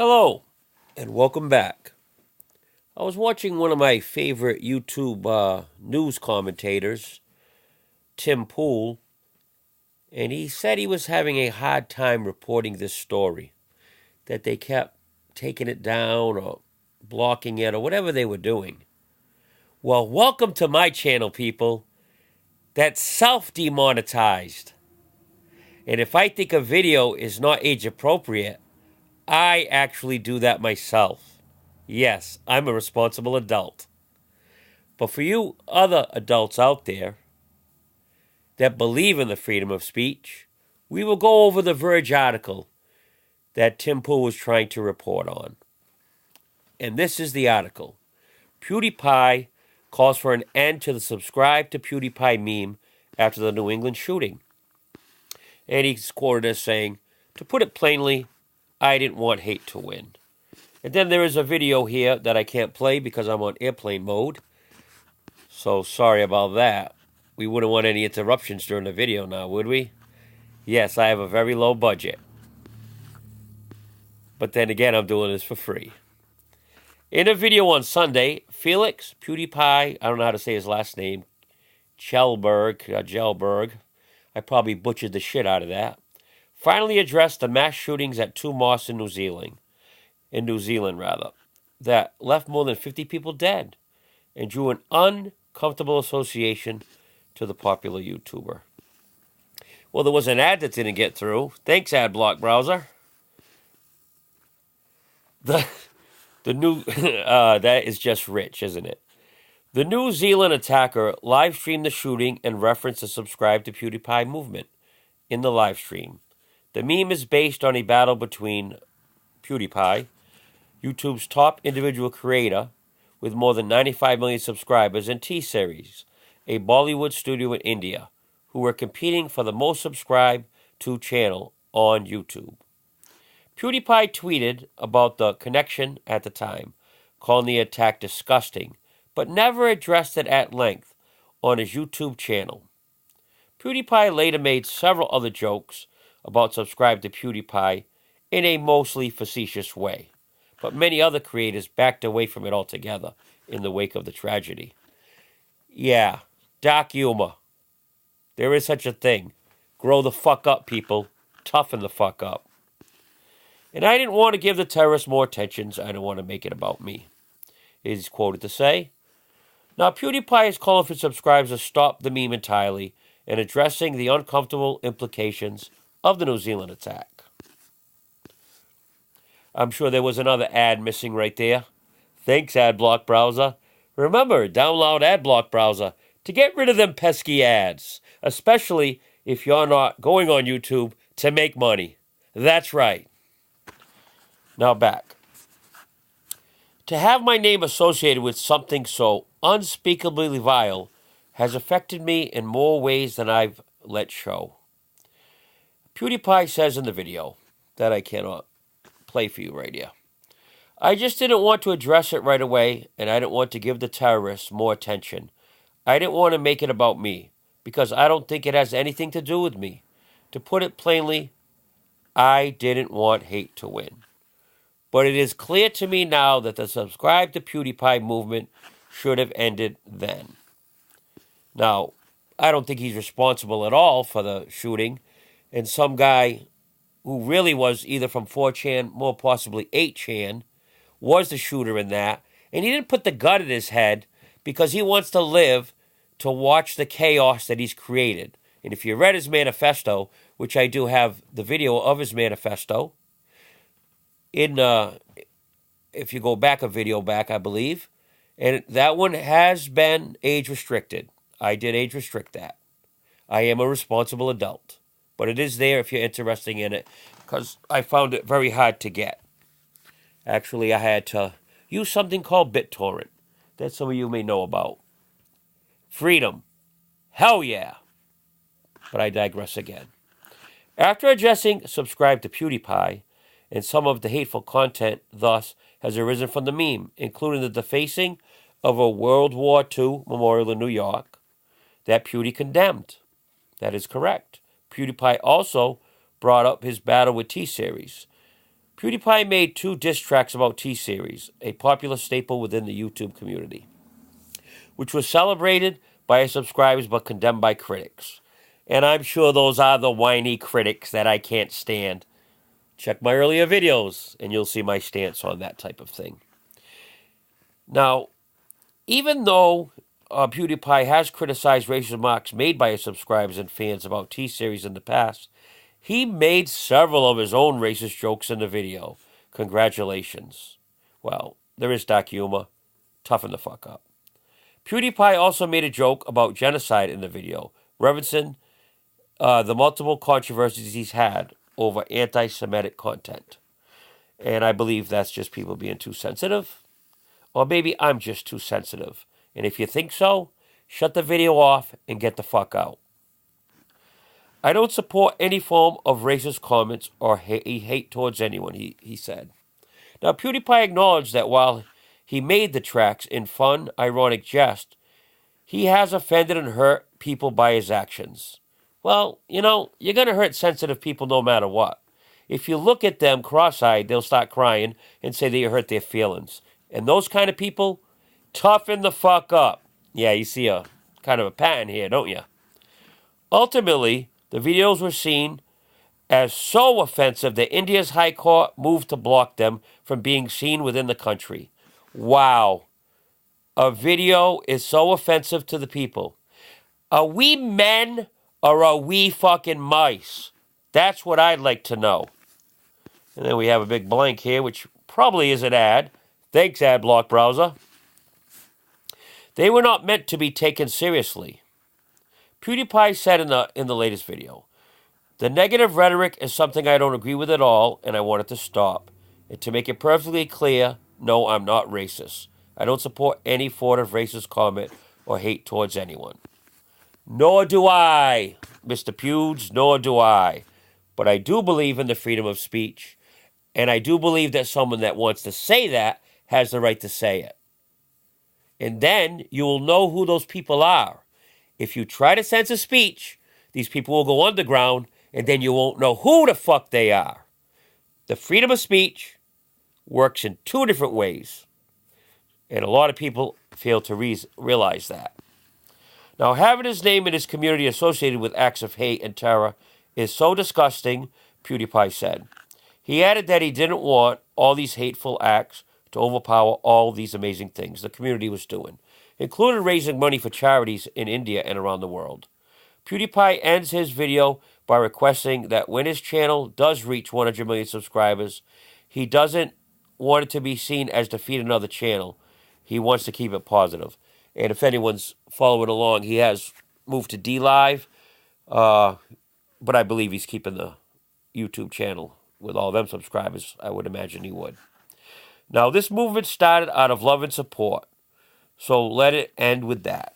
Hello, and welcome back. I was watching one of my favorite YouTube news commentators, Tim Poole, and he said he was having a hard time reporting this story, that they kept taking it down or blocking it or whatever they were doing. Well, welcome to my channel, people. That's self-demonetized. And if I think a video is not age appropriate, I actually do that myself. Yes, I'm a responsible adult. But for you other adults out there that believe in the freedom of speech, we will go over the Verge article that Tim Poole was trying to report on. And this is the article. Pewdiepie calls for an end to the subscribe to Pewdiepie meme after the New England shooting. And he's quoted as saying, "To put it plainly, I didn't want hate to win." And then there is a video here that I can't play because I'm on airplane mode. So sorry about that. We wouldn't want any interruptions during the video now, would we? Yes, I have a very low budget. But then again, I'm doing this for free. In a video on Sunday, Felix Pewdiepie, I don't know how to say his last name, Gelberg, I probably butchered the shit out of that, finally addressed the mass shootings at two mosques in New Zealand, that left more than 50 people dead and drew an uncomfortable association to the popular YouTuber. Well, there was an ad that didn't get through. Thanks, ad block browser. The new that is just rich, isn't it? The New Zealand attacker live streamed the shooting and referenced the subscribe to Pewdiepie movement in the live stream. The meme is based on a battle between Pewdiepie, YouTube's top individual creator with more than 95 million subscribers, and T-Series, a Bollywood studio in India, who were competing for the most subscribed to channel on YouTube. Pewdiepie tweeted about the connection at the time, calling the attack disgusting, but never addressed it at length on his YouTube channel. Pewdiepie later made several other jokes about subscribe to Pewdiepie in a mostly facetious way, but many other creators backed away from it altogether in the wake of the tragedy. Yeah, dark humor. There is such a thing. Grow the fuck up, people. Toughen the fuck up. And I didn't want to give the terrorists more attention, so I didn't want to make it about me. He's quoted to say, "Now Pewdiepie is calling for subscribers to stop the meme entirely and addressing the uncomfortable implications of the New Zealand attack." I'm sure there was another ad missing right there. Thanks, Adblock Browser. Remember, download Adblock Browser to get rid of them pesky ads, especially if you're not going on YouTube to make money. That's right. Now back. To have my name associated with something so unspeakably vile has affected me in more ways than I've let show. Pewdiepie says in the video that I cannot play for you right here. "I just didn't want to address it right away, and I didn't want to give the terrorists more attention. I didn't want to make it about me, because I don't think it has anything to do with me. To put it plainly, I didn't want hate to win. But it is clear to me now that the subscribe to Pewdiepie movement should have ended then." Now, I don't think he's responsible at all for the shooting, and some guy who really was either from 4chan, more possibly 8chan, was the shooter in that, and he didn't put the gun in his head because he wants to live to watch the chaos that he's created. And if you read his manifesto, which I do have the video of his manifesto, if you go back a video back, I believe, and that one has been age restricted. I did age restrict that. I am a responsible adult, but it is there if you're interested in it, because I found it very hard to get. Actually, I had to use something called BitTorrent that some of you may know about. Freedom. Hell yeah. But I digress again. After addressing subscribe to Pewdiepie, and some of the hateful content thus has arisen from the meme, including the defacing of a World War II memorial in New York that Pewdie condemned. That is correct. Pewdiepie also brought up his battle with T-Series. PewDiePie made 2 diss tracks about T-Series, a popular staple within the YouTube community, which was celebrated by his subscribers but condemned by critics. And I'm sure those are the whiny critics that I can't stand. Check my earlier videos, and you'll see my stance on that type of thing. Now, even though PewDiePie has criticized racist remarks made by his subscribers and fans about T-Series in the past, he made several of his own racist jokes in the video. Congratulations. Well, there is dark humor. Toughen the fuck up. PewDiePie also made a joke about genocide in the video, referencing the multiple controversies he's had over anti-Semitic content. And I believe that's just people being too sensitive. Or maybe I'm just too sensitive. And if you think so, shut the video off and get the fuck out. I don't support any form of racist comments or hate towards anyone, he said. Now, PewDiePie acknowledged that while he made the tracks in fun, ironic jest, he has offended and hurt people by his actions. Well, you know, you're going to hurt sensitive people no matter what. If you look at them cross-eyed, they'll start crying and say that you hurt their feelings. And those kind of people, toughen the fuck up. Yeah, you see a kind of a pattern here, don't you? Ultimately, the videos were seen as so offensive that India's High Court moved to block them from being seen within the country. Wow. A video is so offensive to the people. Are we men or are we fucking mice? That's what I'd like to know. And then we have a big blank here, which probably is an ad. Thanks, ad block browser. They were not meant to be taken seriously. PewDiePie said in the latest video, the negative rhetoric is something I don't agree with at all, and I want it to stop. And to make it perfectly clear, no, I'm not racist. I don't support any form of racist comment or hate towards anyone. Nor do I, Mr. Pewds, nor do I. But I do believe in the freedom of speech, and I do believe that someone that wants to say that has the right to say it. And then you will know who those people are. If you try to censor speech, these people will go underground, and then you won't know who the fuck they are. The freedom of speech works in 2 different ways. And a lot of people fail to realize that. Now, having his name and his community associated with acts of hate and terror is so disgusting, PewDiePie said. He added that he didn't want all these hateful acts to overpower all these amazing things the community was doing, including raising money for charities in India and around the world. PewDiePie ends his video by requesting that when his channel does reach 100 million subscribers, he doesn't want it to be seen as defeat another channel. He wants to keep it positive. And if anyone's following along, he has moved to DLive, but I believe he's keeping the YouTube channel with all them subscribers. I would imagine he would. Now, this movement started out of love and support, so let it end with that.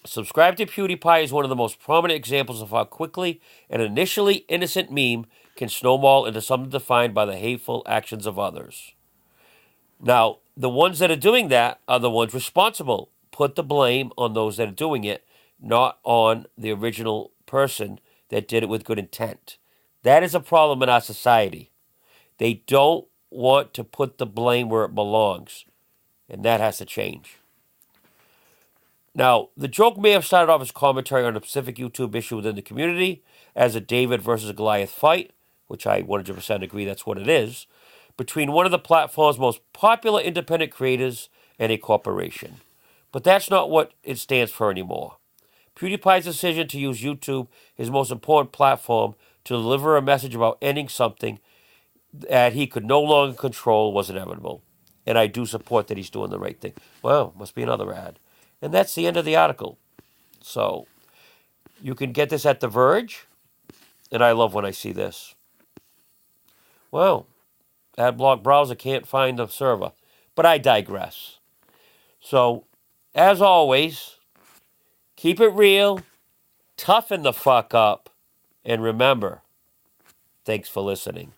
Subscribe to PewDiePie is one of the most prominent examples of how quickly an initially innocent meme can snowball into something defined by the hateful actions of others. Now, the ones that are doing that are the ones responsible. Put the blame on those that are doing it, not on the original person that did it with good intent. That is a problem in our society. They don't want to put the blame where it belongs, and that has to change. Now, the joke may have started off as commentary on a specific YouTube issue within the community, as a David versus Goliath fight, which I 100% agree that's what it is, between one of the platform's most popular independent creators and a corporation. But that's not what it stands for anymore. PewDiePie's decision to use YouTube, his most important platform, to deliver a message about ending something that he could no longer control was inevitable. And I do support that he's doing the right thing. Well, must be another ad. And that's the end of the article. So, you can get this at The Verge. And I love when I see this. Well, Adblock browser can't find the server. But I digress. So, as always, keep it real, toughen the fuck up, and remember, thanks for listening.